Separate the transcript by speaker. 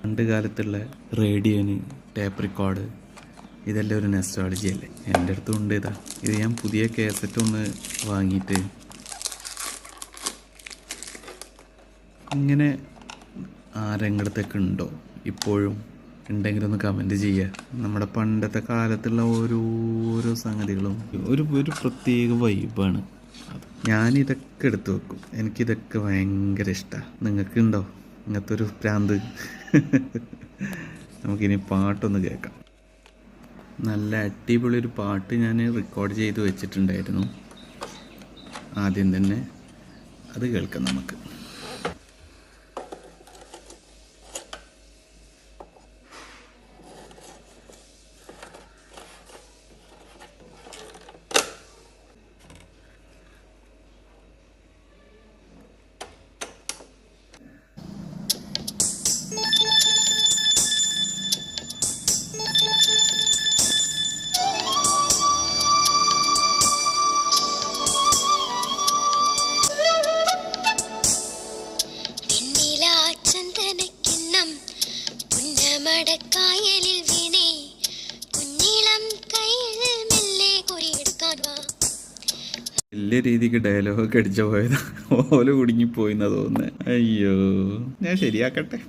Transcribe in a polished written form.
Speaker 1: പണ്ട് കാലത്തുള്ള റേഡിയോന് tape record ഇതെല്ലാം ഒരു നെസ്റ്റോളജി അല്ലേ. എൻ്റെ അടുത്തും ഉണ്ട്. ഇത് ഞാൻ പുതിയ കാസറ്റ് ഒന്ന് വാങ്ങിയിട്ട് ഇങ്ങനെ രംഗത്തൊക്കെ ഉണ്ടോ ഇപ്പോഴും? ഉണ്ടെങ്കിലൊന്ന് കമൻറ്റ് ചെയ്യുക. നമ്മുടെ പണ്ടത്തെ കാലത്തുള്ള ഓരോരോ സംഗതികളും ഒരു പ്രത്യേക വൈബാണ്. ഞാനിതൊക്കെ എടുത്തു വെക്കും. എനിക്കിതൊക്കെ ഭയങ്കര ഇഷ്ടമാണ്. നിങ്ങൾക്കുണ്ടോ ഇങ്ങനത്തെ ഒരു ഭ്രാന്ത്? നമുക്കിനി പാട്ടൊന്ന് കേൾക്കാം. നല്ല അടിപൊളി ഒരു പാട്ട് ഞാൻ റെക്കോർഡ് ചെയ്ത് വെച്ചിട്ടുണ്ടായിരുന്നു. ആദ്യം തന്നെ അത് കേൾക്കാം നമുക്ക്.
Speaker 2: മടക്കായലിൽ വീണേ കുഞ്ഞിളം കയ്യിൽ മെല്ലെ കുറിയെടുക്കാൻ വാ.
Speaker 1: വലിയ രീതിക്ക് ഡയലോഗൊക്കെ അടിച്ചു പോയതാ. ഓല കുടുങ്ങിപ്പോയിന്നാ തോന്നുന്നത്. അയ്യോ, ഞാൻ ശരിയാക്കട്ടെ.